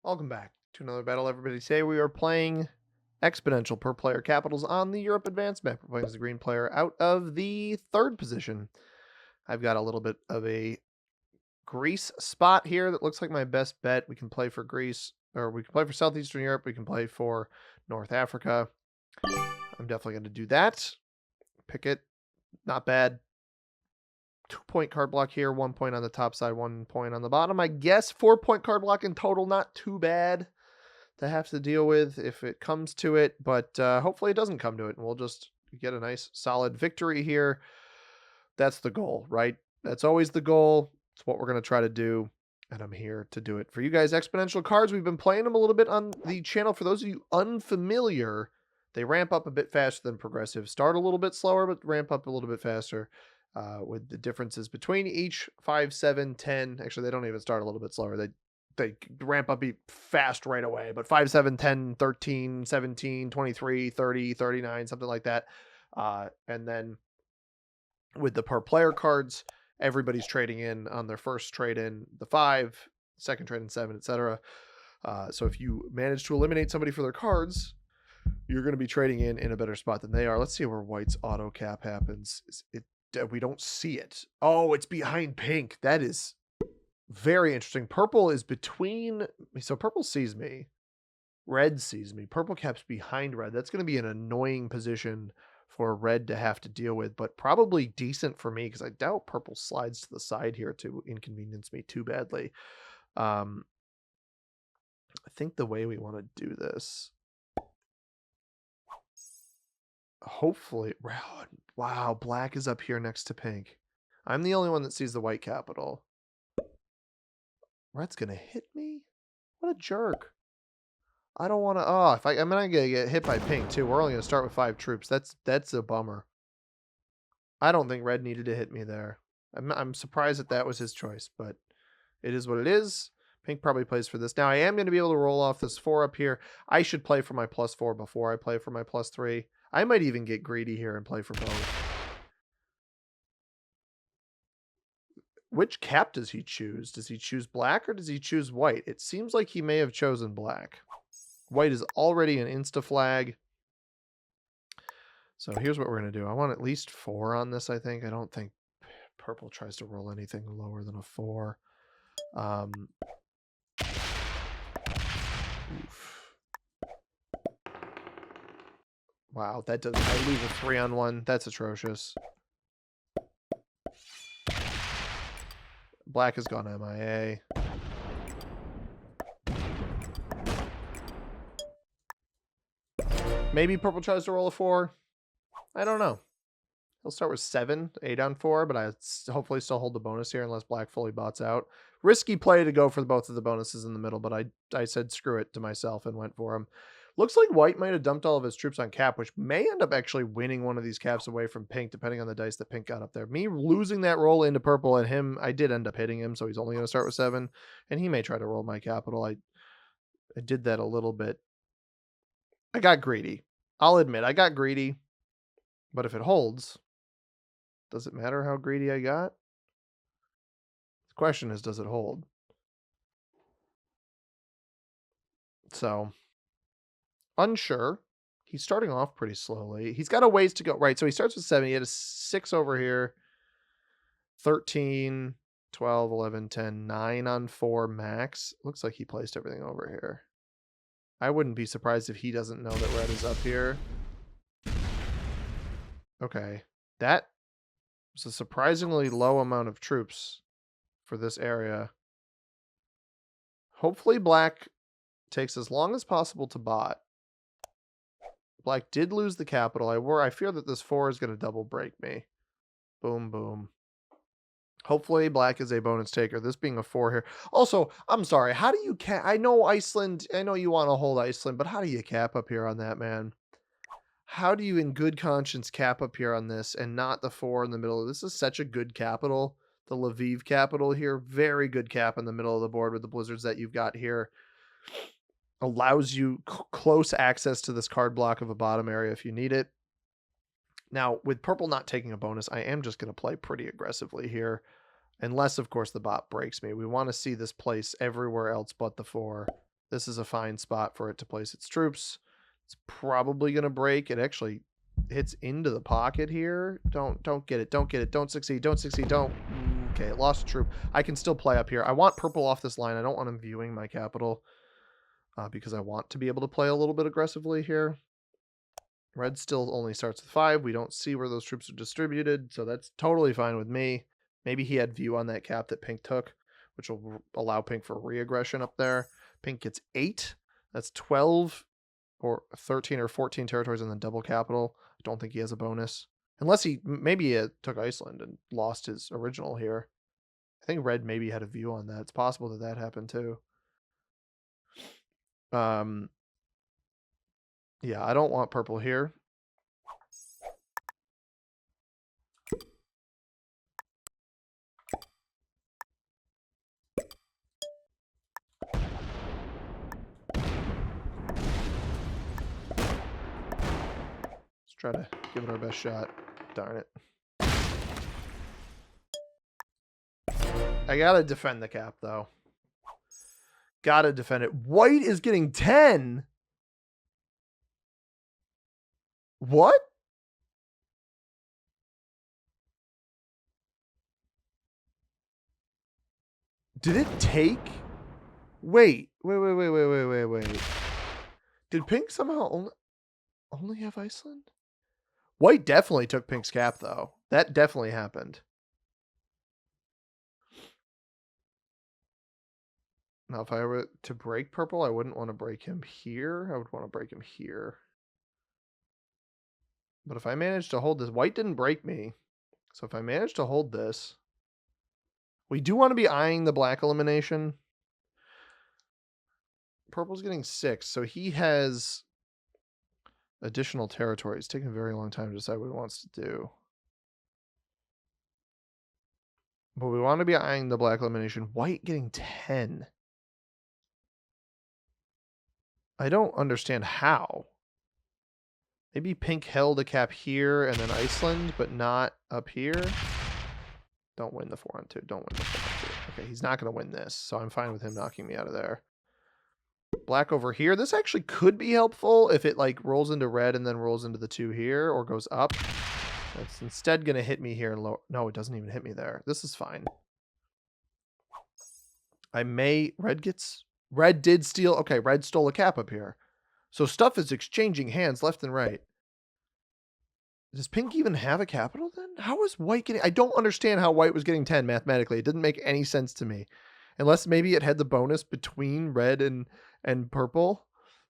Welcome back to another battle, everybody. Today we are playing exponential per player capitals on the Europe Advanced map. We're playing as the green player out of the third position. I've got a little bit of a Greece spot here that looks like my best bet. We can play for Greece, or we can play for Southeastern Europe. We can play for North Africa. I'm definitely going to do that. Pick it. Not bad. 2-point card block here, 1 point on the top side, 1 point on the bottom. I guess 4-point card block in total, not too bad to have to deal with if it comes to it, but hopefully it doesn't come to it, and we'll just get a nice solid victory here. That's the goal, right? That's always the goal. It's what we're going to try to do, and I'm here to do it for you guys. Exponential cards, we've been playing them a little bit on the channel. For those of you unfamiliar, they ramp up a bit faster than progressive. Start a little bit slower, but ramp up a little bit faster. With the differences between each 5, 7, 10. Actually, they don't even start a little bit slower. They ramp up fast right away, but 5, 7, 10, 13, 17, 23, 30, 39, something like that. And then with the per player cards, everybody's trading in on their first trade in the 5, second trade in 7, etc. So if you manage to eliminate somebody for their cards, you're going to be trading in a better spot than they are. Let's see where white's auto cap happens. We don't see it. Oh, it's behind pink. That is very interesting. Purple is between. So purple sees me. Red sees me. Purple cap's behind red. That's going to be an annoying position for red to have to deal with, but probably decent for me because I doubt purple slides to the side here to inconvenience me too badly. I think the way we want to do this, hopefully, wow, black is up here next to pink. I'm the only one that sees the white capital. Red's gonna hit me? What a jerk. I don't want to. Oh, I'm gonna get hit by pink too. We're only gonna start with 5 troops. That's a bummer. I don't think red needed to hit me there. I'm surprised that was his choice, but it is what it is. Pink probably plays for this. Now I am going to be able to roll off this 4 up here. I should play for my +4 before I play for my +3. I might even get greedy here and play for both. Which cap does he choose? Does he choose black or does he choose white? It seems like he may have chosen black. White is already an insta flag. So here's what we're going to do. I want at least 4 on this, I think. I don't think purple tries to roll anything lower than a 4. Oof. Wow, that doesn't. I lose a 3-on-1. That's atrocious. Black has gone MIA. Maybe purple tries to roll a 4. I don't know. He'll start with 7, 8 on 4, but I hopefully still hold the bonus here unless black fully bots out. Risky play to go for both of the bonuses in the middle, but I said screw it to myself and went for him. Looks like white might have dumped all of his troops on cap, which may end up actually winning one of these caps away from pink, depending on the dice that pink got up there. Me losing that roll into purple and him, I did end up hitting him, so he's only going to start with 7, and he may try to roll my capital. I did that a little bit. I got greedy. I'll admit, I got greedy, but if it holds, does it matter how greedy I got? The question is, does it hold? So, unsure. He's starting off pretty slowly. He's got a ways to go. Right, so he starts with 7. He had a 6 over here. 13, 12, 11, 10, 9 on 4 max. Looks like he placed everything over here. I wouldn't be surprised if he doesn't know that red is up here. Okay. That was a surprisingly low amount of troops for this area. Hopefully black takes as long as possible to bot. Black did lose the capital. I fear that this 4 is going to double break me. Boom, boom. Hopefully black is a bonus taker. This being a 4 here. Also, I'm sorry. How do you cap? I know Iceland. I know you want to hold Iceland, but how do you cap up here on that, man? How do you in good conscience cap up here on this and not the 4 in the middle? This is such a good capital. The Lviv capital here. Very good cap in the middle of the board with the blizzards that you've got here. Allows you close access to this card block of a bottom area if you need it. Now, with purple not taking a bonus, I am just going to play pretty aggressively here. Unless, of course, the bot breaks me. We want to see this place everywhere else but the 4. This is a fine spot for it to place its troops. It's probably going to break. It actually hits into the pocket here. Don't get it. Don't get it. Don't succeed. Don't succeed. Don't. Okay, it lost a troop. I can still play up here. I want purple off this line. I don't want him viewing my capital because I want to be able to play a little bit aggressively here. Red still only starts with 5. We don't see where those troops are distributed, so that's totally fine with me. Maybe he had view on that cap that Pink took, which will allow Pink for re-aggression up there. Pink gets 8. That's 12 or 13 or 14 territories in the double capital. I don't think he has a bonus. Unless maybe he took Iceland and lost his original here. I think Red maybe had a view on that. It's possible that that happened too. Yeah, I don't want purple here. Let's try to give it our best shot. Darn it. I gotta defend the cap, though. Gotta defend it. White is getting 10. What? Did it take? Wait. Did Pink somehow only have Iceland? White definitely took Pink's cap, though. That definitely happened. Now, if I were to break purple, I wouldn't want to break him here. I would want to break him here. But if I manage to hold this, white didn't break me. So if I manage to hold this, we do want to be eyeing the black elimination. Purple's getting 6, so he has additional territory. It's taking a very long time to decide what he wants to do. But we want to be eyeing the black elimination. White getting 10. I don't understand how. Maybe Pink held a cap here and then Iceland, but not up here. Don't win the 4-on-2. Don't win the 4-on-2. Okay, he's not going to win this, so I'm fine with him knocking me out of there. Black over here. This actually could be helpful if it like rolls into red and then rolls into the 2 here or goes up. It's instead going to hit me here and low. No, it doesn't even hit me there. This is fine. Red did steal. Okay, red stole a cap up here. So stuff is exchanging hands left and right. Does Pink even have a capital then? How is white getting... I don't understand how white was getting 10 mathematically. It didn't make any sense to me. Unless maybe it had the bonus between red and purple.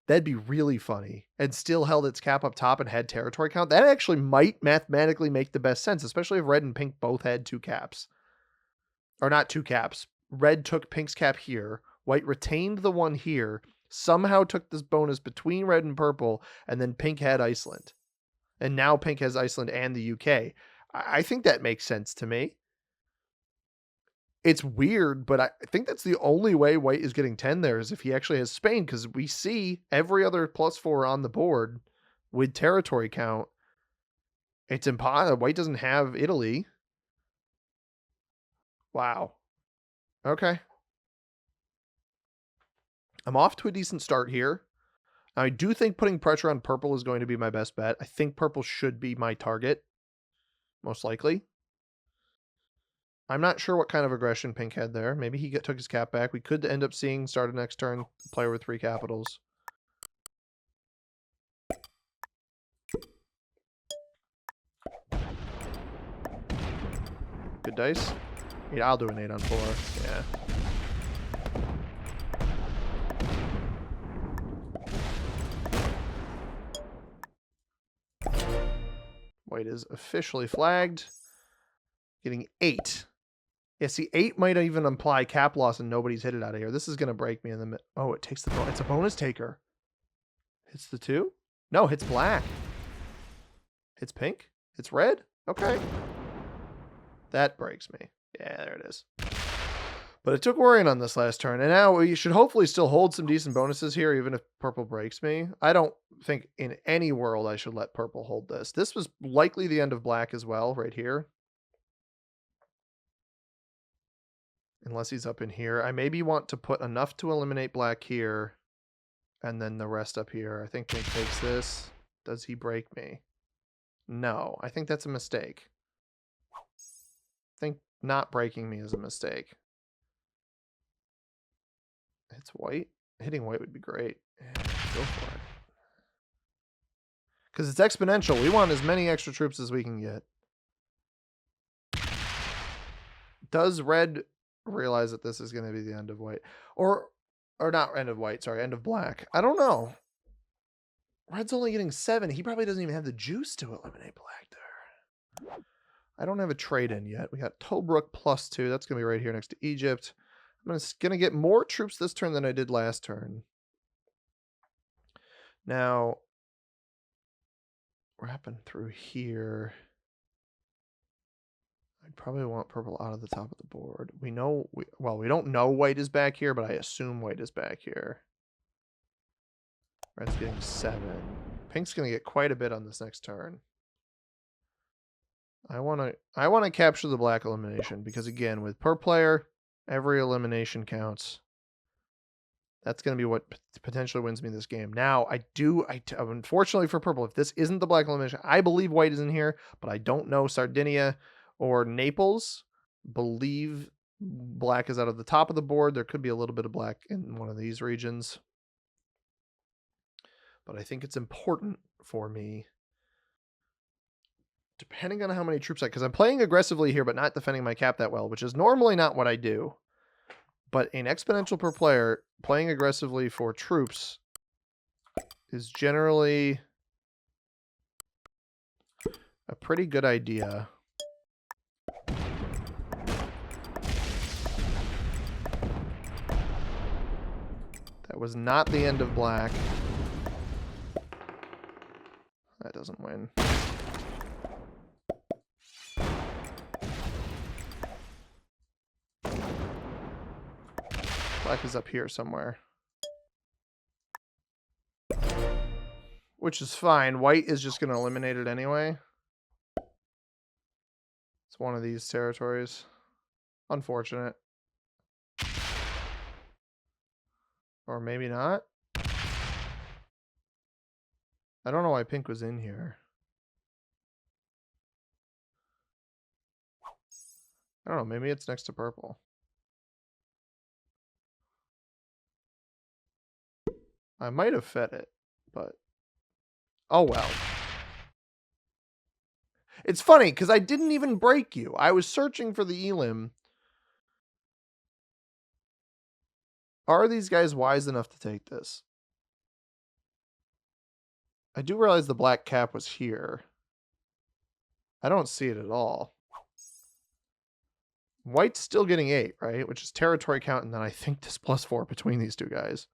That'd be really funny. And still held its cap up top and had territory count. That actually might mathematically make the best sense, especially if red and pink both had 2 caps. Or not 2 caps. Red took Pink's cap here. White retained the one here. Somehow took this bonus between red and purple. And then Pink had Iceland. And now Pink has Iceland and the UK. I think that makes sense to me. It's weird, but I think that's the only way white is getting 10 there is if he actually has Spain, because we see every other +4 on the board with territory count. It's impossible. White doesn't have Italy. Wow. Okay. I'm off to a decent start here. I do think putting pressure on purple is going to be my best bet. I think purple should be my target, most likely. I'm not sure what kind of aggression Pink had there. Maybe he took his cap back. We could end up seeing start of next turn player with 3 capitals. Good dice. Yeah, I'll do an 8 on 4. Yeah. White is officially flagged. Getting 8. Yeah, see, 8 might even imply cap loss and nobody's hit it out of here. This is going to break me in the mid. Oh, it takes the bonus. It's a bonus taker. Hits the 2? No, hits black. Hits pink? Hits red? Okay. That breaks me. Yeah, there it is. But it took worrying on this last turn. And now we should hopefully still hold some decent bonuses here, even if purple breaks me. I don't think in any world I should let purple hold this. This was likely the end of black as well, right here. Unless he's up in here. I maybe want to put enough to eliminate black here. And then the rest up here. I think Pink takes this. Does he break me? No. I think that's a mistake. I think not breaking me is a mistake. It's white. Hitting white would be great. Yeah, go for it. Because it's exponential. We want as many extra troops as we can get. Does red realize that this is going to be the end of white? Or not end of white, sorry, end of black. I don't know. Red's only getting 7. He probably doesn't even have the juice to eliminate black there. I don't have a trade in yet. We got Tobruk +2. That's going to be right here next to Egypt. I'm going to get more troops this turn than I did last turn. Now, wrapping through here. I'd probably want purple out of the top of the board. We know, we don't know white is back here, but I assume white is back here. Red's getting 7. Pink's going to get quite a bit on this next turn. I want to capture the black elimination because, again, with per player, every elimination counts. That's going to be what potentially wins me this game. Now, unfortunately for purple, if this isn't the black elimination, I believe white is in here, but I don't know Sardinia or Naples. Believe black is out of the top of the board. There could be a little bit of black in one of these regions. But I think it's important for me, depending on how many troops because I'm playing aggressively here, but not defending my cap that well, which is normally not what I do. But in exponential per player, playing aggressively for troops is generally a pretty good idea. That was not the end of black. That doesn't win. Black is up here somewhere. Which is fine. White is just going to eliminate it anyway. It's one of these territories. Unfortunate. Or maybe not. I don't know why pink was in here. I don't know. Maybe it's next to purple. I might have fed it, but oh well. It's funny because I didn't even break you. I was searching for the elim. Are these guys wise enough to take this? I do realize the black cap was here. I don't see it at all. White's still getting 8, right? Which is territory count, and then I think this +4 between these two guys.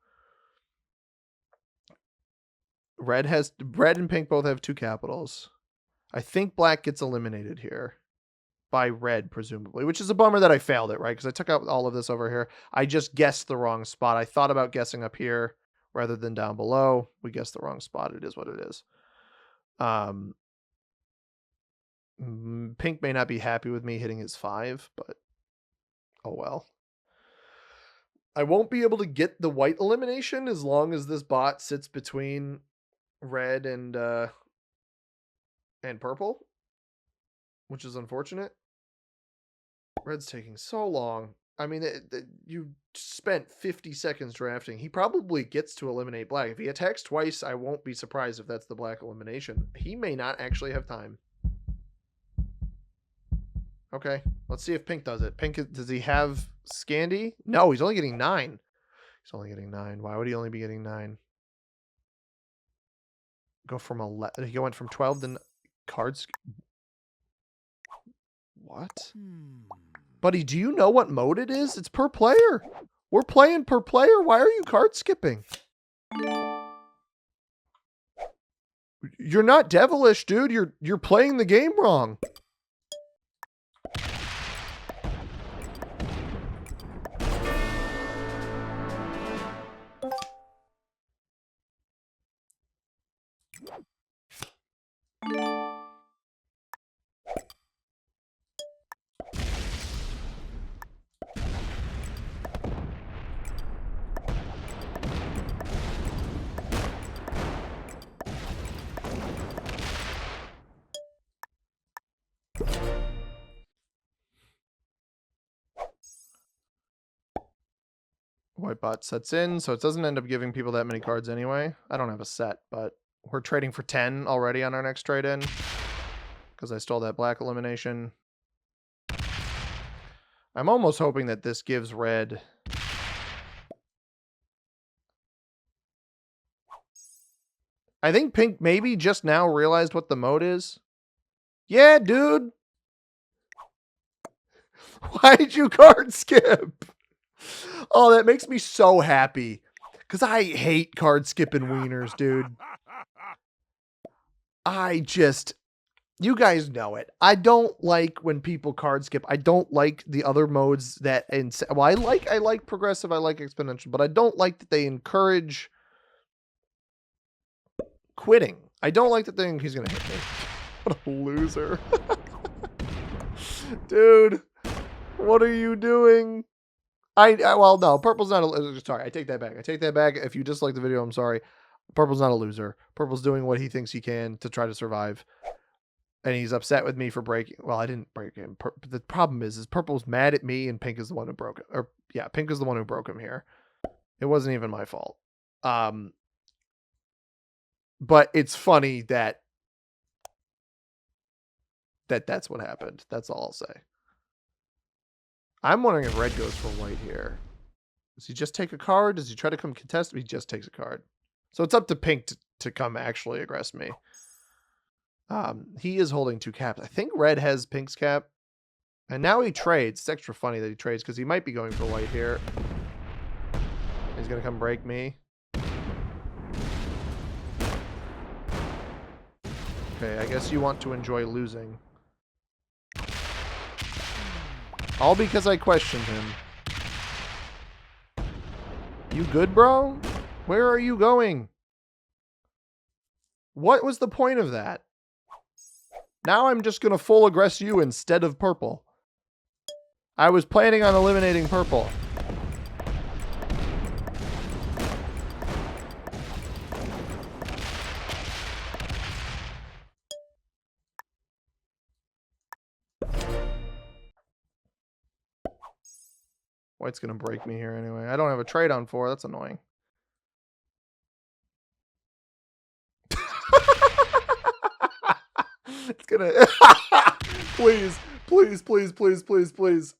Red and pink both have 2 capitals. I think black gets eliminated here by red, presumably, which is a bummer that I failed it, right? Because I took out all of this over here. I just guessed the wrong spot. I thought about guessing up here rather than down below. We guessed the wrong spot. It is what it is. Pink may not be happy with me hitting his 5, but oh well. I won't be able to get the white elimination as long as this bot sits between red and purple, which is unfortunate. Red's taking so long. I mean, you spent 50 seconds drafting. He probably gets to eliminate black. If he attacks twice, I won't be surprised if that's the black elimination. He may not actually have time. Okay, let's see if pink does it. Pink, does he have Scandi? No, he's only getting 9. He's only getting 9. Why would he only be getting 9? Go from 11. He went from 12 to cards. What? Buddy, do you know what mode it is? It's per player. We're playing per player. Why are you card skipping? You're not devilish, dude. You're playing the game wrong. White bot sets in, so it doesn't end up giving people that many cards anyway. I don't have a set, but we're trading for 10 already on our next trade in because I stole that black elimination. I'm almost hoping that this gives red. I think pink maybe just now realized what the mode is. Yeah, dude. Why'd you card skip? Oh, that makes me so happy. Because I hate card skipping wieners, dude. You guys know it. I don't like when people card skip. I don't like the other modes that, well, I like progressive, I like exponential, but I don't like that they encourage quitting. I don't like that he's going to hit me. What a loser. Dude, what are you doing? Well, no, purple's not a loser. Sorry, I take that back. I take that back. If you dislike the video, I'm sorry. Purple's not a loser. Purple's doing what he thinks he can to try to survive. And he's upset with me for breaking. Well, I didn't break him. The problem is purple's mad at me and pink is the one who broke it. Or yeah, pink is the one who broke him here. It wasn't even my fault. But it's funny that that's what happened. That's all I'll say. I'm wondering if red goes for white here. Does he just take a card? Does he try to come contest? He just takes a card. So it's up to pink to come actually aggress me. He is holding 2 caps. I think red has pink's cap. And now he trades. It's extra funny that he trades because he might be going for white here. He's going to come break me. Okay, I guess you want to enjoy losing. All because I questioned him. You good, bro? Where are you going? What was the point of that? Now I'm just going to full aggress you instead of purple. I was planning on eliminating purple. White's going to break me here anyway. I don't have a trade on 4. That's annoying. It's going to... Please, please, please, please, please, please.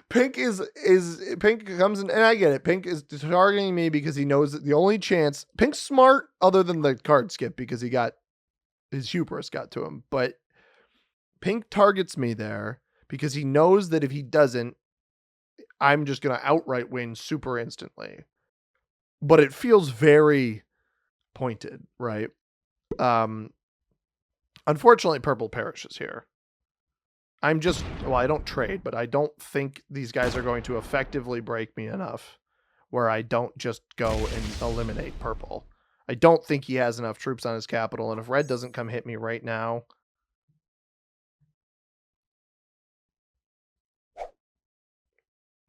Pink Pink comes in, and I get it. Pink is targeting me because he knows that the only chance... Pink's smart other than the card skip because he got... His hubris got to him. But Pink targets me there because he knows that if he doesn't, I'm just going to outright win super instantly. But it feels very pointed, right? Unfortunately, purple perishes here. Well, I don't trade, but I don't think these guys are going to effectively break me enough where I don't just go and eliminate purple. I don't think he has enough troops on his capital, and if red doesn't come hit me right now...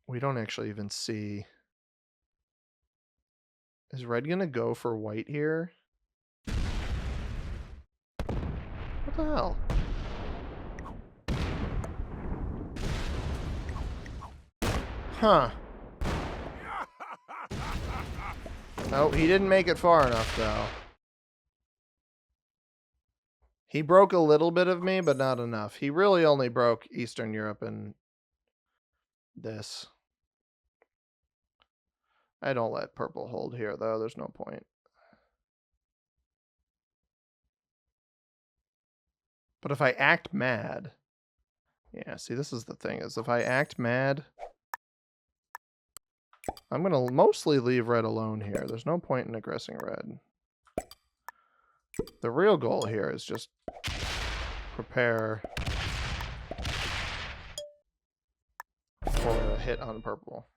We don't actually even see... Is red going to go for white here? What the hell? Huh. Oh, he didn't make it far enough, though. He broke a little bit of me, but not enough. He really only broke Eastern Europe and this. I don't let purple hold here, though. There's no point. But if I act mad... Yeah, see, this is the thing, is if I act mad... I'm going to mostly leave red alone here. There's no point in aggressing red. The real goal here is just prepare for a hit on purple.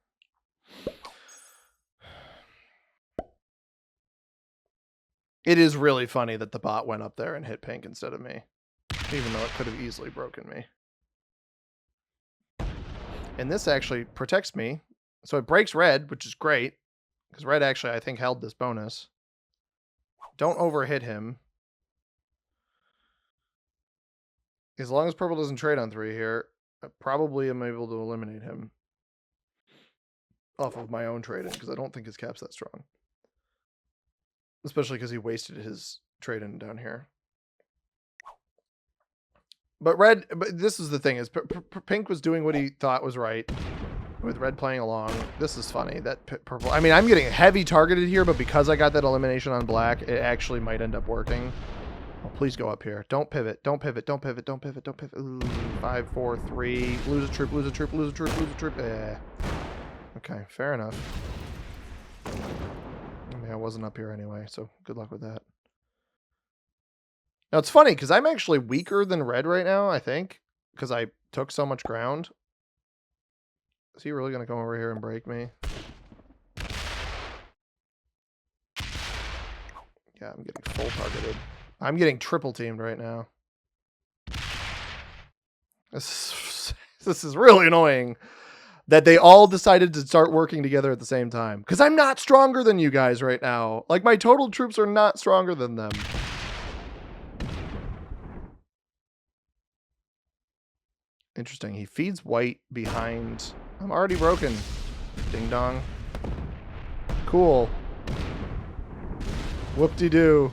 It is really funny that the bot went up there and hit pink instead of me, even though it could have easily broken me. And this actually protects me. So it breaks red, which is great, because red actually, I think, held this bonus. Don't overhit him. As long as purple doesn't trade on 3 here, I probably am able to eliminate him off of my own trade-in, because I don't think his cap's that strong. Especially because he wasted his trade-in down here. But this is the thing, is pink was doing what he thought was right, with red playing along. This is funny, that purple... I mean, I'm getting heavy targeted here, but because I got that elimination on black, it actually might end up working. Oh, please go up here. Don't pivot. Don't pivot. Don't pivot. Don't pivot. Don't pivot. Ooh, 5, 4, 3. Lose a troop. Lose a troop. Lose a troop. Lose a troop. Okay, fair enough. I mean, I wasn't up here anyway, so good luck with that. Now, it's funny, because I'm actually weaker than red right now, I think, because I took so much ground. Is he really going to come over here and break me? Yeah, I'm getting full targeted. I'm getting triple teamed right now. This is really annoying that they all decided to start working together at the same time. Because I'm not stronger than you guys right now. Like, my total troops are not stronger than them. Interesting. He feeds white behind... I'm already broken. Ding dong. Cool. Whoop-de-doo.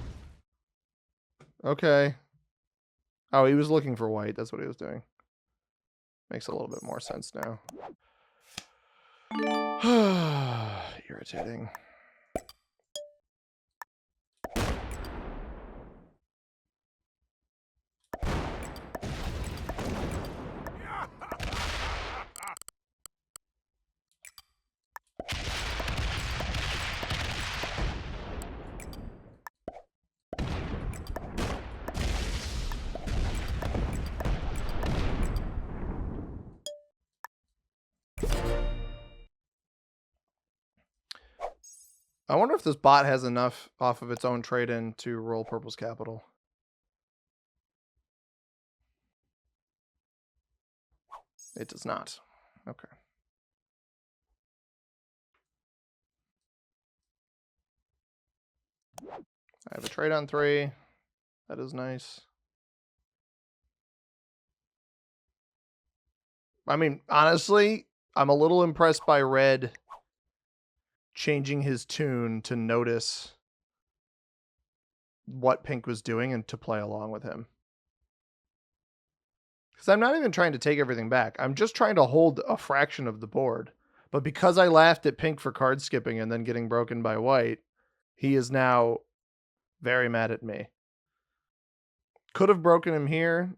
Okay. Oh, he was looking for white. That's what he was doing. Makes a little bit more sense now. Irritating. I wonder if this bot has enough off of its own trade-in to roll purple's capital. It does not. Okay. I have a trade on 3. That is nice. I mean, honestly, I'm a little impressed by red changing his tune to notice what pink was doing and to play along with him. Because I'm not even trying to take everything back. I'm just trying to hold a fraction of the board. But because I laughed at pink for card skipping and then getting broken by white, he is now very mad at me. Could have broken him here.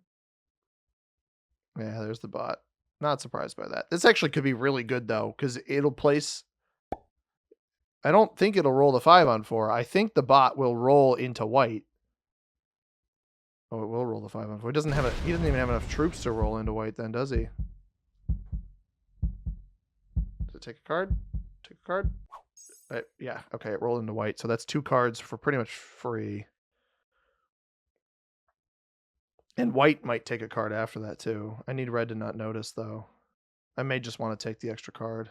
Yeah, there's the bot. Not surprised by that. This actually could be really good, though, because it'll place... I don't think it'll roll the 5 on 4. I think the bot will roll into white. Oh, it will roll the 5 on 4. He doesn't even have enough troops to roll into white then, does he? Does it take a card? Take a card? Yeah, okay, it rolled into white. So that's 2 cards for pretty much free. And white might take a card after that, too. I need red to not notice, though. I may just want to take the extra card.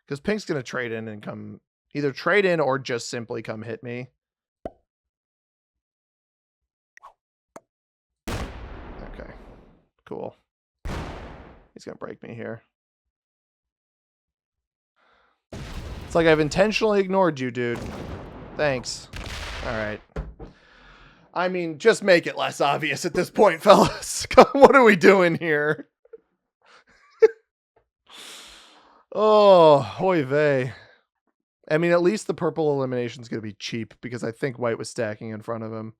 Because pink's going to trade in and come... Either trade in or just simply come hit me. Okay. Cool. He's going to break me here. It's like I've intentionally ignored you, dude. Thanks. Alright. I mean, just make it less obvious at this point, fellas. What are we doing here? Oh, oy vey. I mean, at least the purple elimination is going to be cheap because I think white was stacking in front of him.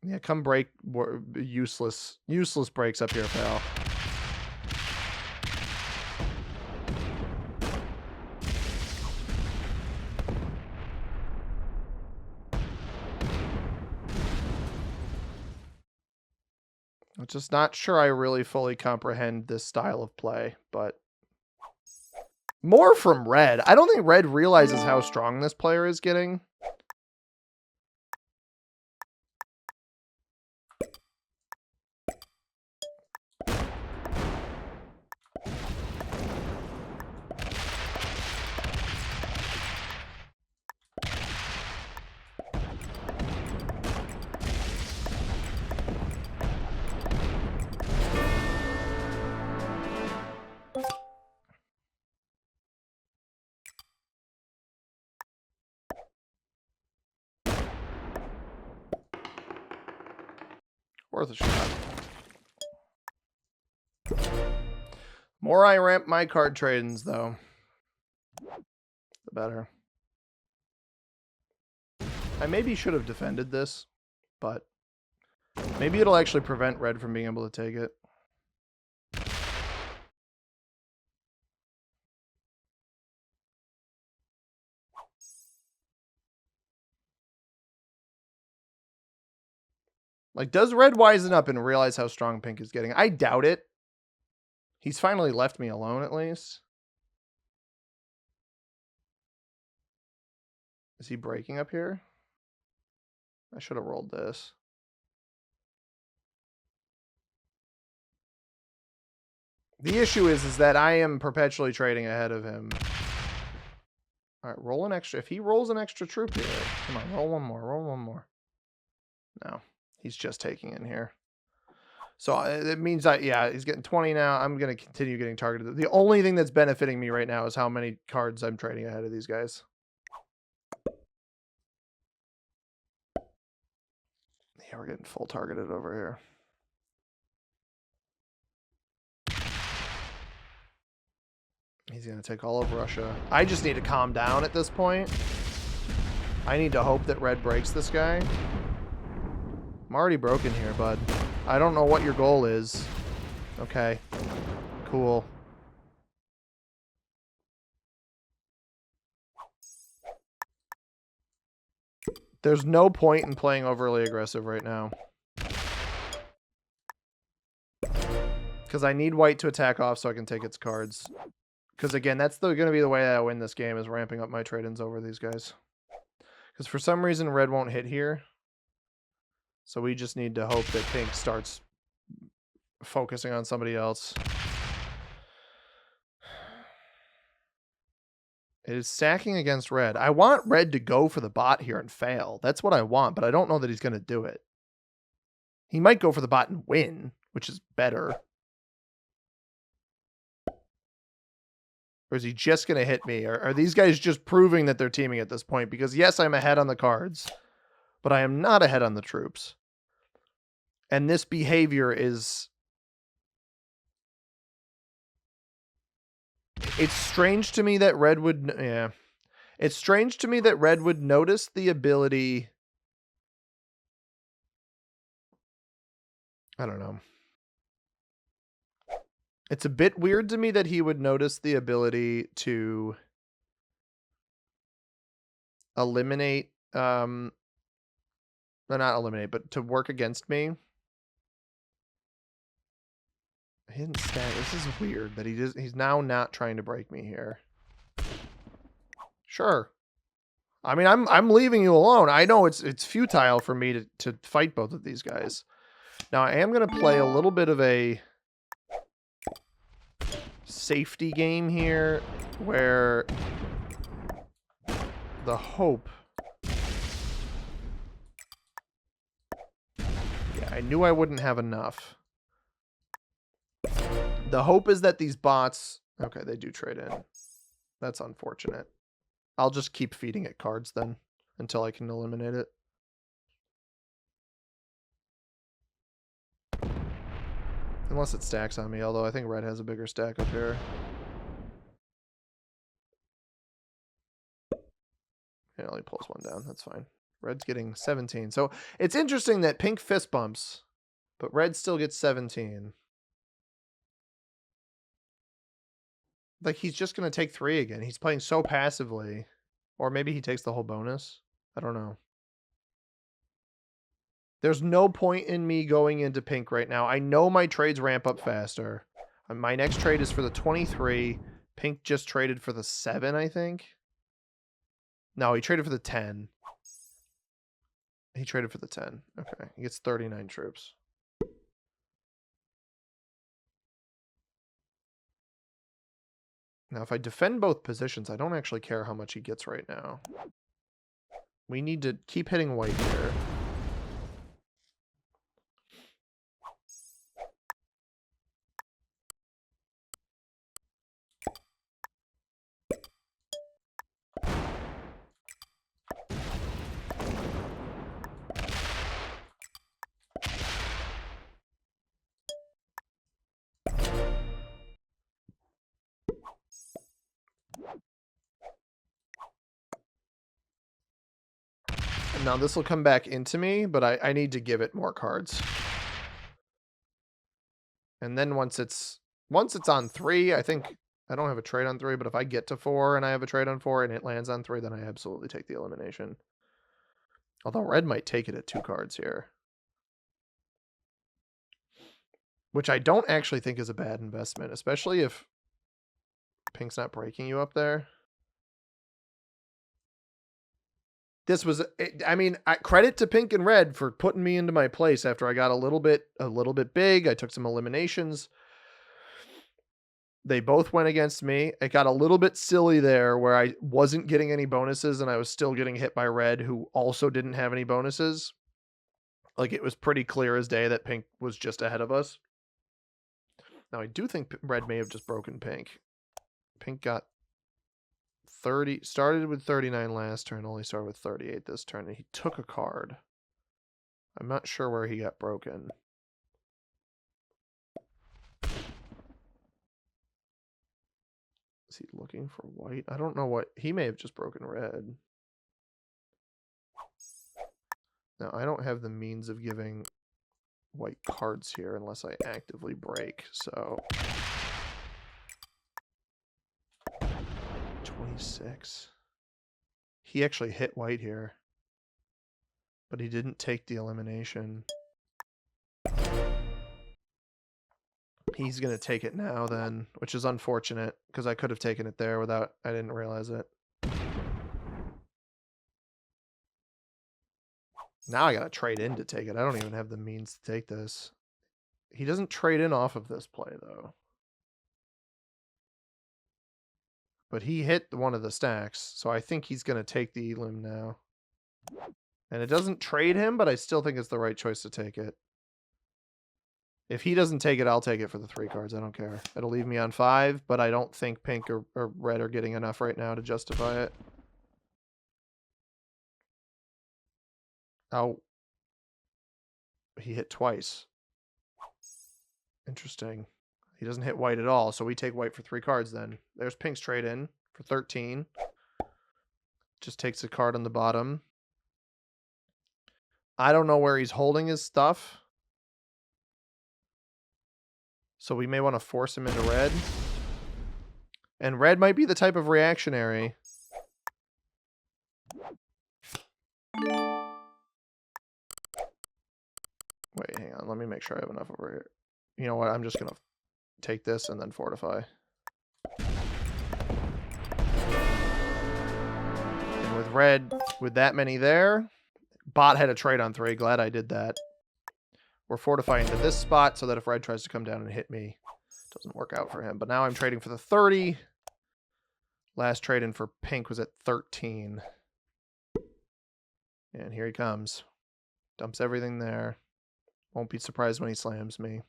Yeah, come break useless breaks up here, pal. I'm just not sure I really fully comprehend this style of play, but more from red. I don't think red realizes how strong this player is getting. Worth a shot. More I ramp my card trade-ins, though, the better. I maybe should have defended this, but maybe it'll actually prevent red from being able to take it. Like, does red wisen up and realize how strong pink is getting? I doubt it. He's finally left me alone, at least. Is he breaking up here? I should have rolled this. The issue is that I am perpetually trading ahead of him. All right, roll an extra. If he rolls an extra troop here, come on, roll one more. Roll one more. No, he's just taking in here. So it means that, yeah, he's getting 20 now. I'm going to continue getting targeted. The only thing that's benefiting me right now is how many cards I'm trading ahead of these guys. Yeah, we're getting full targeted over here. He's going to take all of Russia. I just need to calm down at this point. I need to hope that red breaks this guy. I'm already broken here, bud. I don't know what your goal is. Okay. Cool. There's no point in playing overly aggressive right now. Because I need white to attack off so I can take its cards. Because, again, that's going to be the way that I win this game, is ramping up my trade-ins over these guys. Because for some reason, red won't hit here. So we just need to hope that pink starts focusing on somebody else. It is stacking against red. I want red to go for the bot here and fail. That's what I want, but I don't know that he's going to do it. He might go for the bot and win, which is better. Or is he just going to hit me? Or are these guys just proving that they're teaming at this point? Because yes, I'm ahead on the cards, but I am not ahead on the troops. And this behavior is... It's strange to me that red would... Yeah. It's strange to me that red would notice the ability... I don't know. It's a bit weird to me that he would notice the ability to eliminate... No, not eliminate, but to work against me. He didn't stack. This is weird that he's now not trying to break me here. Sure. I mean, I'm leaving you alone. I know it's futile for me to fight both of these guys. Now I am going to play a little bit of a safety game here where the hope... Yeah, I knew I wouldn't have enough. The hope is that these bots... Okay, they do trade in. That's unfortunate. I'll just keep feeding it cards then until I can eliminate it. Unless it stacks on me, although I think red has a bigger stack up here. It only pulls one down. That's fine. Red's getting 17. So it's interesting that pink fist bumps, but red still gets 17. Like, he's just going to take 3 again. He's playing so passively. Or maybe he takes the whole bonus. I don't know. There's no point in me going into pink right now. I know my trades ramp up faster. My next trade is for the 23. Pink just traded for the 7, I think. No, he traded for the 10. He traded for the 10. Okay. He gets 39 troops. Now, if I defend both positions, I don't actually care how much he gets right now. We need to keep hitting white here. Now this will come back into me, but I need to give it more cards. And then once it's on 3, I think I don't have a trade on 3, but if I get to 4 and I have a trade on 4 and it lands on 3, then I absolutely take the elimination. Although red might take it at 2 cards here. Which I don't actually think is a bad investment, especially if pink's not breaking you up there. This was, I mean, credit to pink and red for putting me into my place after I got a little bit big. I took some eliminations. They both went against me. It got a little bit silly there where I wasn't getting any bonuses and I was still getting hit by red, who also didn't have any bonuses. Like, it was pretty clear as day that pink was just ahead of us. Now, I do think red may have just broken pink. Pink got 30, started with 39 last turn, only started with 38 this turn, and he took a card. I'm not sure where he got broken. Is he looking for white? I don't know what, he may have just broken red. Now, I don't have the means of giving white cards here unless I actively break, so 26. He actually hit white here, but he didn't take the elimination. He's going to take it now then, which is unfortunate because I could have taken it there without, I didn't realize it. Now I got to trade in to take it. I don't even have the means to take this. He doesn't trade in off of this play though. But he hit one of the stacks, so I think he's going to take the elim now. And it doesn't trade him, but I still think it's the right choice to take it. If he doesn't take it, I'll take it for the 3 cards. I don't care. It'll leave me on 5, but I don't think pink or red are getting enough right now to justify it. Oh. He hit twice. Interesting. He doesn't hit white at all, so we take white for 3 cards then. There's pink's trade in for 13. Just takes a card on the bottom. I don't know where he's holding his stuff. So we may want to force him into red. And red might be the type of reactionary. Wait, hang on. Let me make sure I have enough over here. You know what? I'm just going to take this and then fortify. And with red, with that many there, bot had a trade on 3. Glad I did that. We're fortifying to this spot so that if red tries to come down and hit me, it doesn't work out for him. But now I'm trading for the 30. Last trade in for pink was at 13. And here he comes. Dumps everything there. Won't be surprised when he slams me.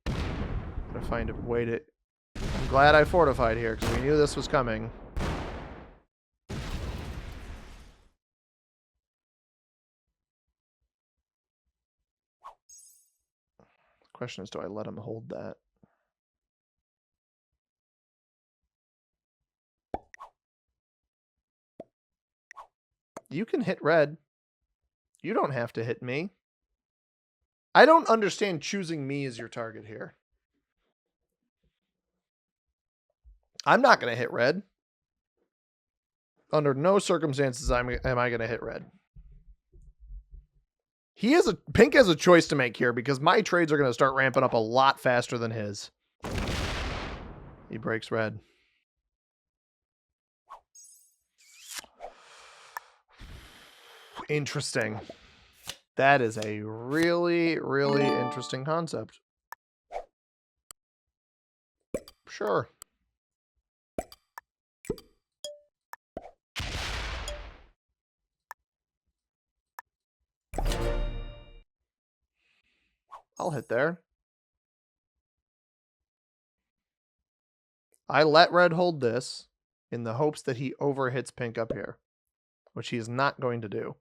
Gotta find a way to... I'm glad I fortified here because we knew this was coming. The question is, do I let him hold that? You can hit red. You don't have to hit me. I don't understand choosing me as your target here. I'm not going to hit red. Under no circumstances am I going to hit red. Pink has a choice to make here because my trades are going to start ramping up a lot faster than his. He breaks red. Interesting. That is a really, really interesting concept. Sure. I'll hit there. I let red hold this in the hopes that he overhits pink up here, which he is not going to do.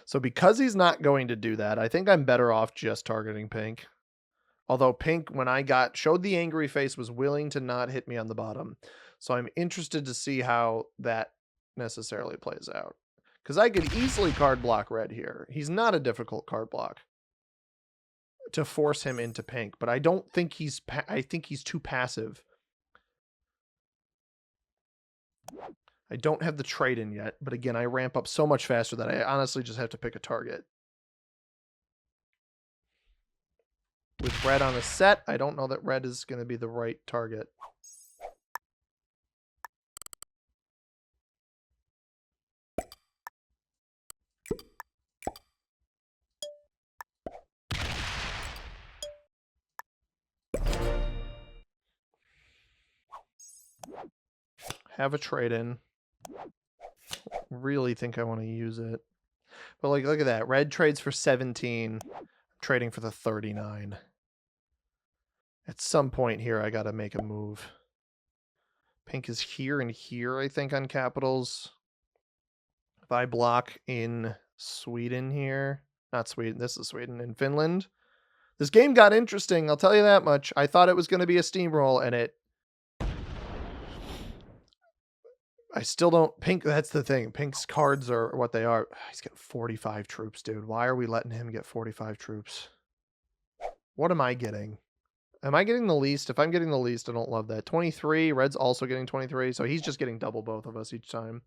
So because he's not going to do that, I think I'm better off just targeting pink. Although pink, when I showed the angry face, was willing to not hit me on the bottom. So I'm interested to see how that necessarily plays out. Because I could easily card block red here. He's not a difficult card block to force him into pink, but I don't think he's... I think he's too passive. I don't have the trade in yet, but again, I ramp up so much faster that I honestly just have to pick a target. With red on a set, I don't know that red is going to be the right target. Have a trade-in. Really think I want to use it. But like, look at that. Red trades for 17. I'm trading for the 39. At some point here, I got to make a move. Pink is here and here, I think, on capitals. If I block in Sweden here... Not Sweden, this is Sweden. In Finland. This game got interesting, I'll tell you that much. I thought it was going to be a steamroll, and it... I still don't... Pink, that's the thing. Pink's cards are what they are. He's getting 45 troops, dude. Why are we letting him get 45 troops? What am I getting? Am I getting the least? If I'm getting the least, I don't love that. 23. Red's also getting 23. So he's just getting double both of us each time.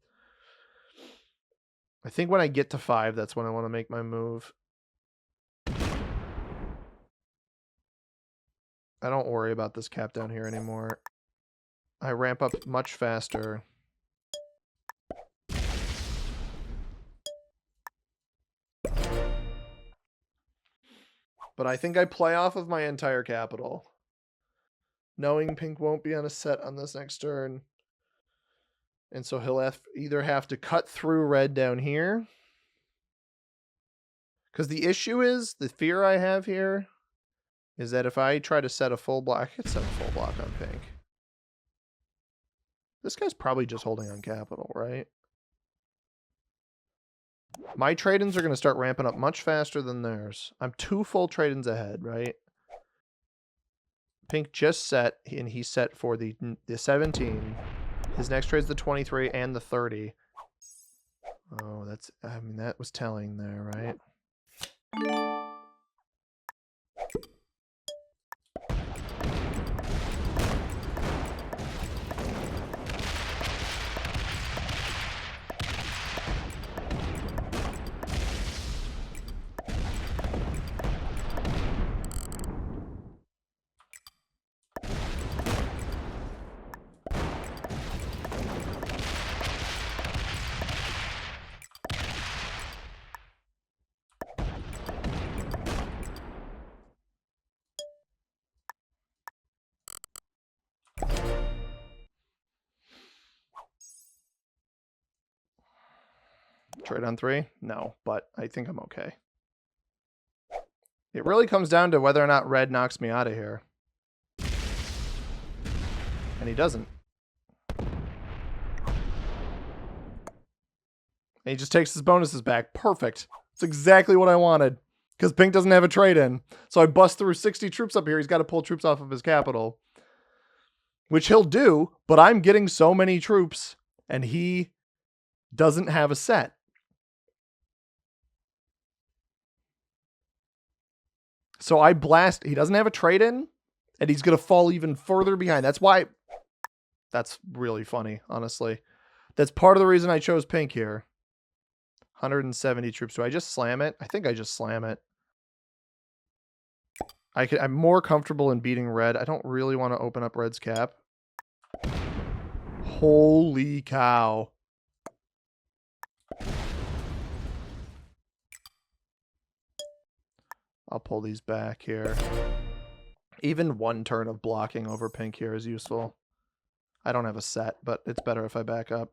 I think when I get to 5, that's when I want to make my move. I don't worry about this cap down here anymore. I ramp up much faster. But I think I play off of my entire capital. Knowing pink won't be on a set on this next turn. And so he'll either have to cut through red down here. Because the issue is, the fear I have here, is that if I try to set a full block, I could set a full block on pink. This guy's probably just holding on capital, right? My trade-ins are going to start ramping up much faster than theirs. I'm 2 full trade-ins ahead, right? Pink just set, and he set for the 17. His next trade's the 23 and the 30. Oh, that's... I mean, that was telling there, right? Trade on 3? No, but I think I'm okay. It really comes down to whether or not red knocks me out of here. And he doesn't. And he just takes his bonuses back. Perfect. That's exactly what I wanted. Because pink doesn't have a trade-in. So I bust through 60 troops up here. He's got to pull troops off of his capital. Which he'll do, but I'm getting so many troops, and he doesn't have a set. So I blast. He doesn't have a trade-in, and he's going to fall even further behind. That's why... That's really funny, honestly. That's part of the reason I chose pink here. 170 troops. Do I just slam it? I think I just slam it. I'm more comfortable in beating red. I don't really want to open up red's cap. Holy cow. I'll pull these back here. Even one turn of blocking over pink here is useful. I don't have a set, but it's better if I back up.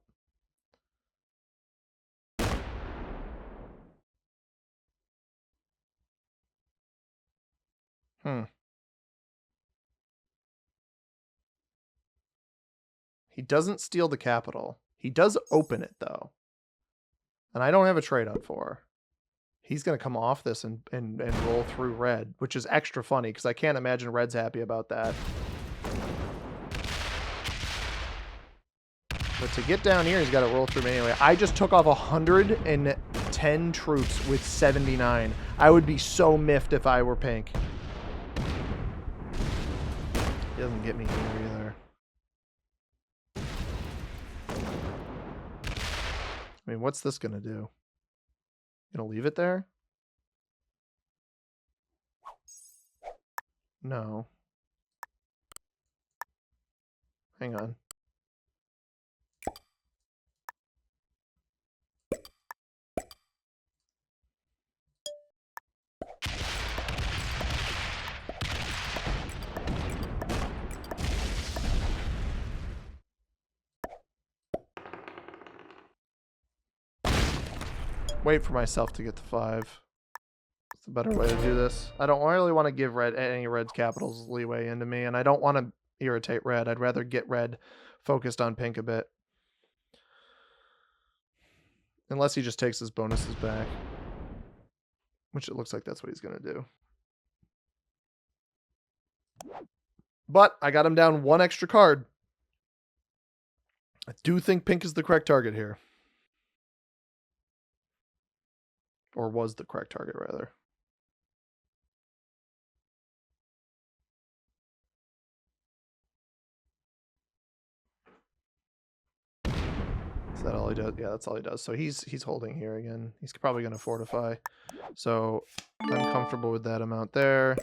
He doesn't steal the capital. He does open it, though. And I don't have a trade-up for. He's going to come off this and roll through red, which is extra funny because I can't imagine red's happy about that. But to get down here, he's got to roll through me anyway. I just took off 110 troops with 79. I would be so miffed if I were pink. He doesn't get me here either. I mean, what's this going to do? Gonna leave it there? No. Hang on. Wait for myself to get to 5. It's a better way to do this. I don't really want to give red any red's capitals leeway into me, and I don't want to irritate red. I'd rather get red focused on pink a bit. Unless he just takes his bonuses back. Which it looks like that's what he's going to do. But I got him down 1 extra card. I do think pink is the correct target here. Or was the correct target, rather. Is that all he does? Yeah, that's all he does. So he's holding here again. He's probably going to fortify. So I'm comfortable with that amount there.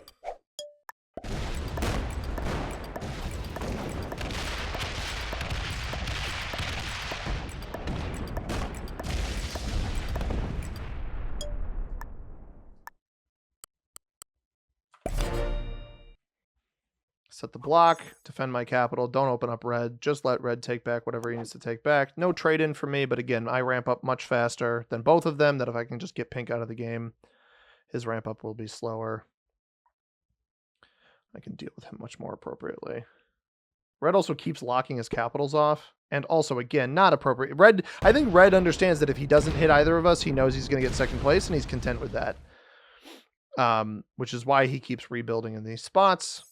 Set the block, defend my capital, don't open up red, just let red take back whatever he needs to take back. No trade-in for me, but again, I ramp up much faster than both of them, that if I can just get pink out of the game, his ramp up will be slower. I can deal with him much more appropriately. Red also keeps locking his capitals off, and also, again, not appropriate. Red, I think red understands that if he doesn't hit either of us, he knows he's going to get second place, and he's content with that. Which is why he keeps rebuilding in these spots.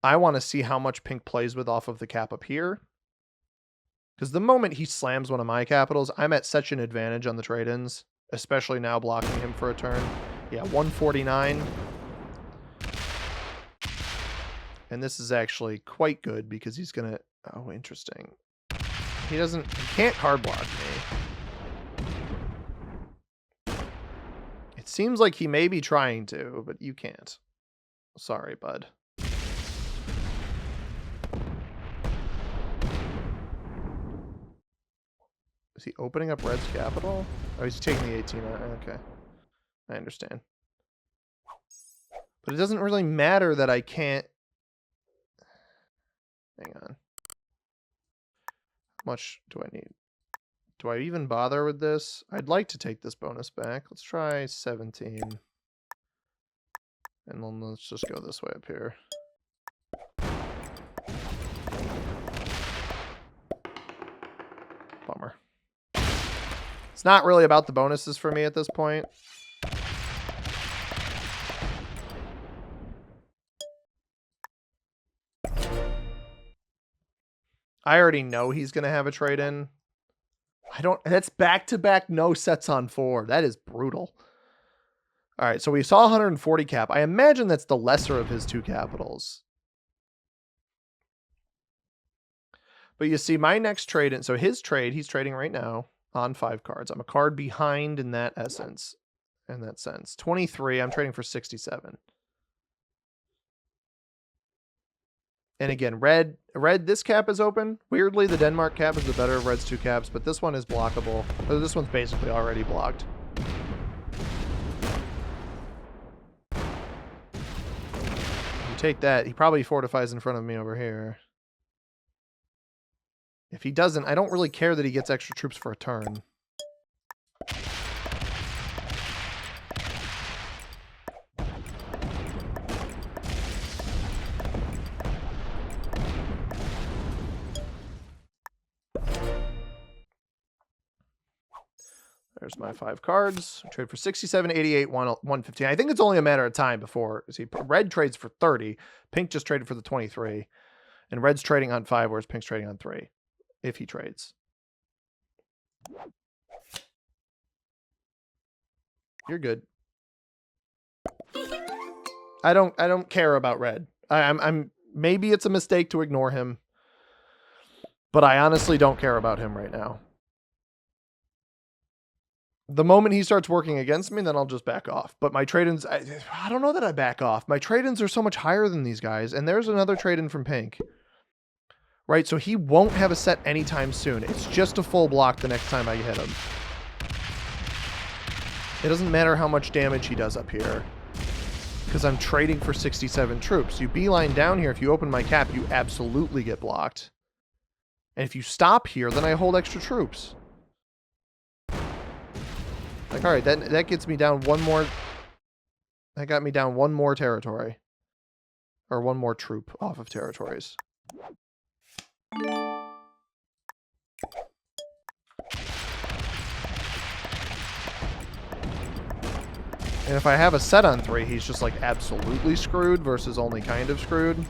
I want to see how much pink plays with off of the cap up here. Because the moment he slams one of my capitals, I'm at such an advantage on the trade-ins, especially now blocking him for a turn. Yeah, 149. And this is actually quite good because he's going to... Oh, interesting. He can't card block me. It seems like he may be trying to, but you can't. Sorry, bud. Is he opening up red's capital? Oh, he's taking the 18. Okay. I understand. But it doesn't really matter that I can't... Hang on. How much do I need? Do I even bother with this? I'd like to take this bonus back. Let's try 17. And then let's just go this way up here. Bummer. It's not really about the bonuses for me at this point. I already know he's going to have a trade-in. That's back-to-back no sets on 4. That is brutal. All right, so we saw 140 cap. I imagine that's the lesser of his 2 capitals. But you see, my next trade-in, so his trade, he's trading right now on 5 cards. I'm a card behind in that essence, in that sense. 23, I'm trading for 67. And again, red, this cap is open. Weirdly, the Denmark cap is the better of red's 2 caps, but this one is blockable. So this one's basically already blocked. You take that, he probably fortifies in front of me over here. If he doesn't, I don't really care that he gets extra troops for a turn. There's my 5 cards. Trade for 67, 88, 115. I think it's only a matter of time before. See, red trades for 30. Pink just traded for the 23. And red's trading on 5, whereas pink's trading on 3, if he trades. You're good. I don't care about red. I'm maybe it's a mistake to ignore him, but I honestly don't care about him right now. The moment he starts working against me, then I'll just back off. But my trade-ins, I don't know that I back off. My trade-ins are so much higher than these guys. And there's another trade-in from pink. Right, so he won't have a set anytime soon. It's just a full block the next time I hit him. It doesn't matter how much damage he does up here, because I'm trading for 67 troops. You beeline down here, if you open my cap, you absolutely get blocked. And if you stop here, then I hold extra troops. Like, alright, that gets me down one more... That got me down one more territory. Or one more troop off of territories. And if I have a set on 3, he's just like absolutely screwed versus only kind of screwed.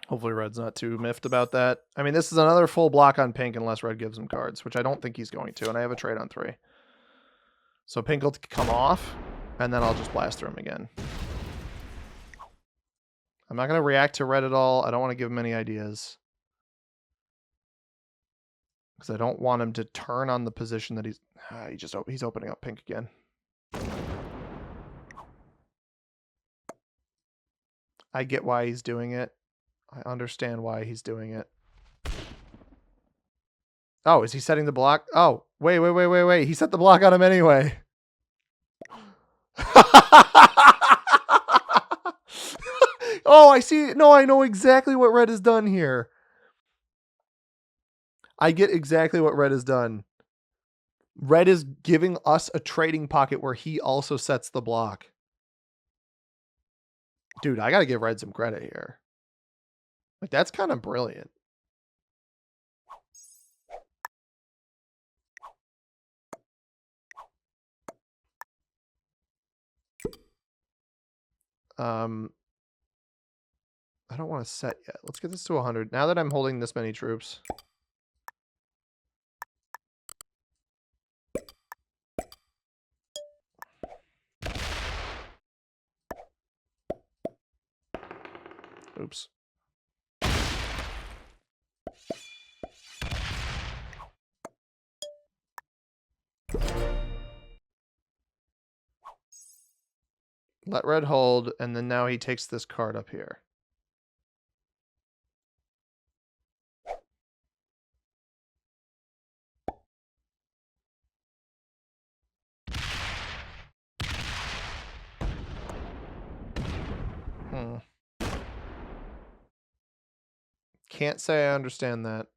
Hopefully red's not too miffed about that. I mean, this is another full block on pink unless red gives him cards, which I don't think he's going to, and I have a trade on 3. So pink will come off, and then I'll just blast through him again. I'm not going to react to red at all. I don't want to give him any ideas. Because I don't want him to turn on the position that he's opening up pink again. I get why he's doing it. I understand why he's doing it. Oh, is he setting the block? Oh, wait. He set the block on him anyway. Oh, I see. No, I know exactly what red has done here. I get exactly what red has done. Red is giving us a trading pocket where he also sets the block. Dude, I got to give red some credit here. Like, that's kind of brilliant. I don't want to set yet. Let's get this to 100. Now that I'm holding this many troops. Oops. Let red hold, and then now he takes this card up here. Can't say I understand that.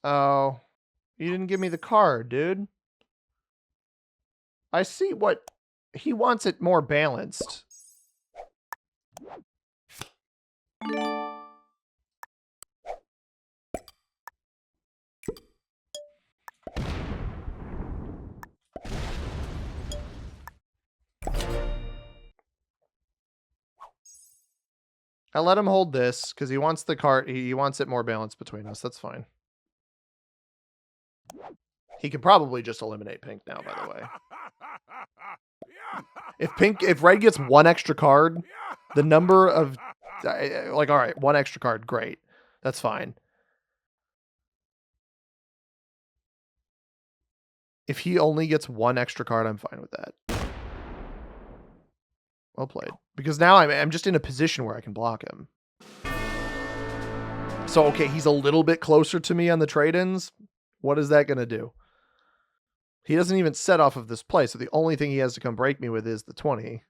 Oh, you didn't give me the card, dude. I see what he wants, it more balanced. I let him hold this because he wants the card. He wants it more balanced between us. That's fine. He could probably just eliminate pink now, by the way. If red gets one extra card, the number of like, all right, one extra card, great. That's fine. If he only gets one extra card, I'm fine with that. Well played. Because now I'm just in a position where I can block him. So, okay, he's a little bit closer to me on the trade-ins. What is that going to do? He doesn't even set off of this play, so the only thing he has to come break me with is the 20.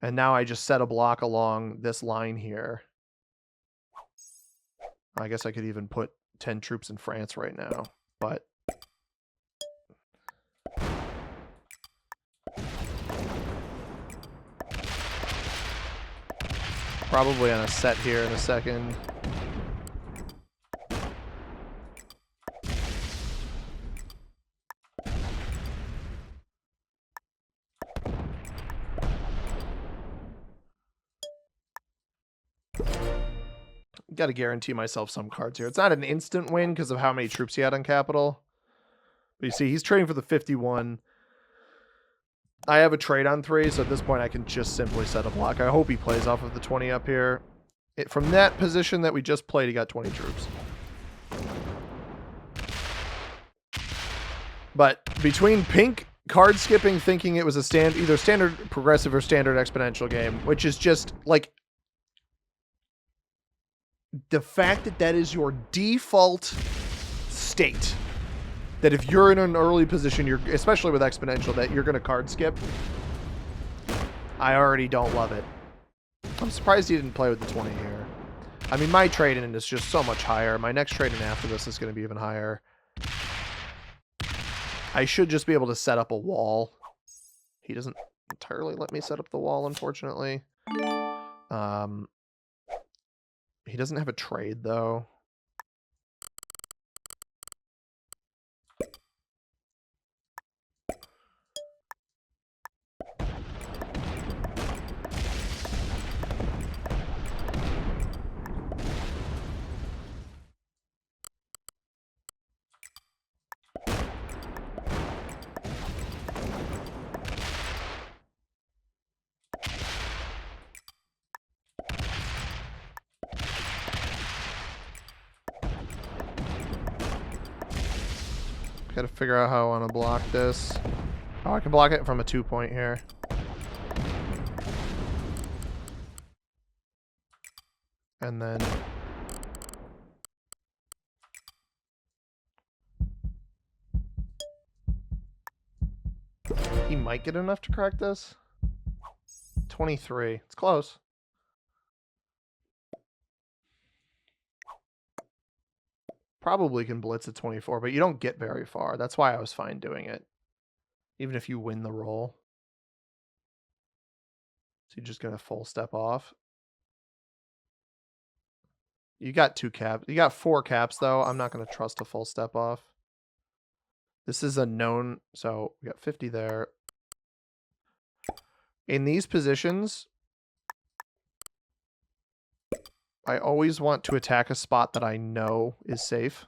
And now I just set a block along this line here. I guess I could even put 10 troops in France right now, but... Probably on a set here in a second. Got to guarantee myself some cards here. It's not an instant win because of how many troops he had on capital. But you see, he's trading for the 51. I have a trade on 3, so at this point I can just simply set a block. I hope he plays off of the 20 up here. From that position that we just played, he got 20 troops. But between pink card skipping, thinking it was a either standard progressive or standard exponential game, which is just like the fact that that is your default state, that if you're in an early position, you're, especially with exponential, that you're going to card skip, I already don't love it. I'm surprised he didn't play with the 20 here. I mean, my trade-in is just so much higher. My next trade-in after this is going to be even higher. I should just be able to set up a wall. He doesn't entirely let me set up the wall, unfortunately. He doesn't have a trade, though. Gotta figure out how I want to block this. Oh, I can block it from a 2-point here. And then... he might get enough to crack this. 23. It's close. Probably can blitz at 24, but you don't get very far. That's why I was fine doing it. Even if you win the roll. So you're just going to full step off. You got 2 caps. You got 4 caps, though. I'm not going to trust a full step off. This is a known... so we got 50 there. In these positions, I always want to attack a spot that I know is safe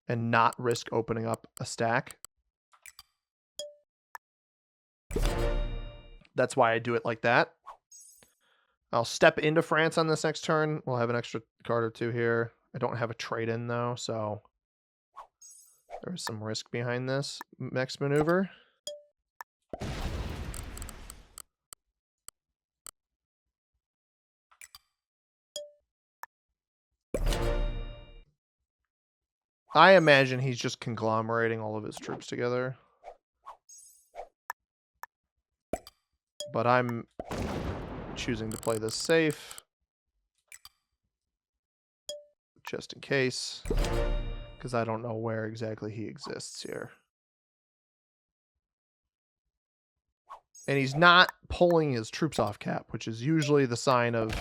and not risk opening up a stack. That's why I do it like that. I'll step into France on this next turn. We'll have an extra card or 2 here. I don't have a trade-in, though, so there's some risk behind this next maneuver. I imagine he's just conglomerating all of his troops together. But I'm choosing to play this safe. Just in case. Because I don't know where exactly he exists here. And he's not pulling his troops off cap, which is usually the sign of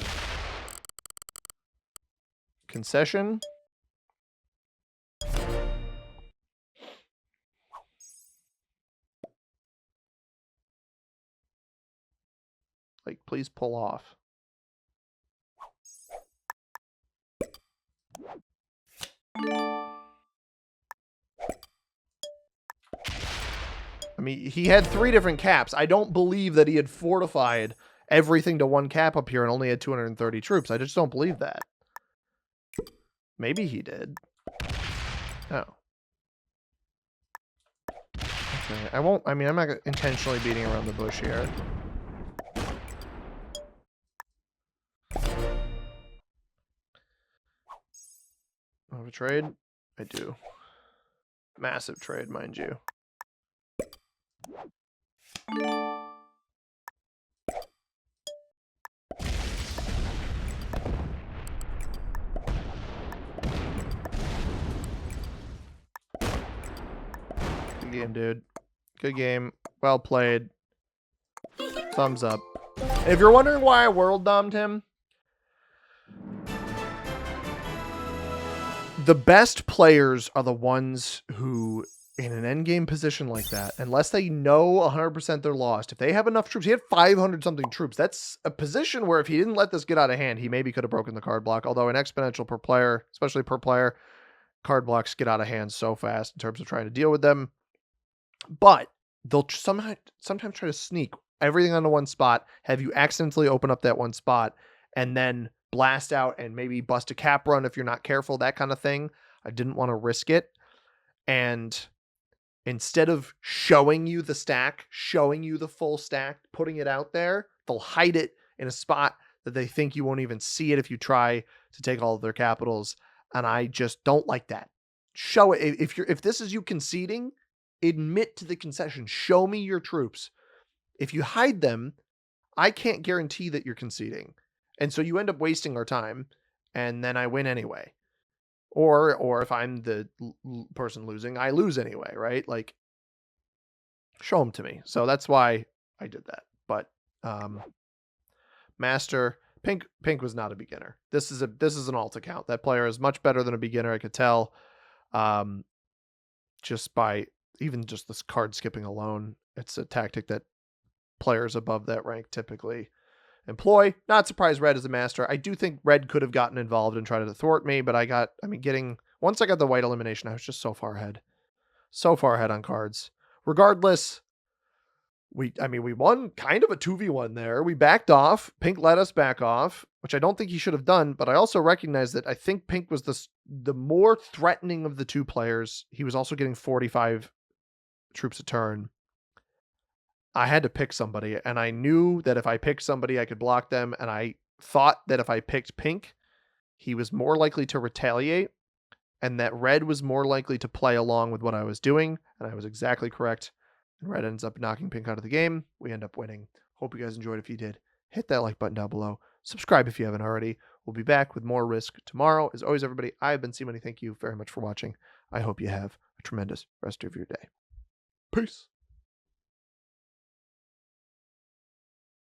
concession. Like, please pull off. I mean, he had 3 different caps. I don't believe that he had fortified everything to 1 cap up here and only had 230 troops. I just don't believe that. Maybe he did. Oh. Okay, I won't... I mean, I'm not intentionally beating around the bush here. I have a trade? I do. Massive trade, mind you. Good game, dude. Good game. Well played. Thumbs up. If you're wondering why I world domed him, the best players are the ones who, in an endgame position like that, unless they know 100% they're lost, if they have enough troops, he had 500 something troops. That's a position where if he didn't let this get out of hand, he maybe could have broken the card block. Although in exponential per player, especially per player, card blocks get out of hand so fast in terms of trying to deal with them. But they'll sometimes try to sneak everything onto one spot, have you accidentally open up that one spot, and then blast out and maybe bust a cap run if you're not careful, that kind of thing. I didn't want to risk it. And instead of showing you the stack, showing you the full stack, putting it out there, they'll hide it in a spot that they think you won't even see it if you try to take all of their capitals. And I just don't like that. Show it. If this is you conceding, admit to the concession. Show me your troops. If you hide them, I can't guarantee that you're conceding. And so you end up wasting our time, and then I win anyway. Or if I'm the person losing, I lose anyway, right? Like, show them to me. So that's why I did that. But Master Pink was not a beginner. This is an alt account. That player is much better than a beginner, I could tell. Just by even just this card skipping alone. It's a tactic that players above that rank typically employ. Not surprised Red is a master. I do think Red could have gotten involved and tried to thwart me, but once I got the white elimination, I was just so far ahead. So far ahead on cards. Regardless, we won kind of a 2v1 there. We backed off. Pink let us back off, which I don't think he should have done, but I also recognize that I think Pink was the more threatening of the two players. He was also getting 45 troops a turn. I had to pick somebody, and I knew that if I picked somebody, I could block them, and I thought that if I picked Pink, he was more likely to retaliate, and that Red was more likely to play along with what I was doing, and I was exactly correct. And Red ends up knocking Pink out of the game. We end up winning. Hope you guys enjoyed. If you did, hit that like button down below. Subscribe if you haven't already. We'll be back with more Risk tomorrow. As always, everybody, I have been C-Money. Thank you very much for watching. I hope you have a tremendous rest of your day. Peace.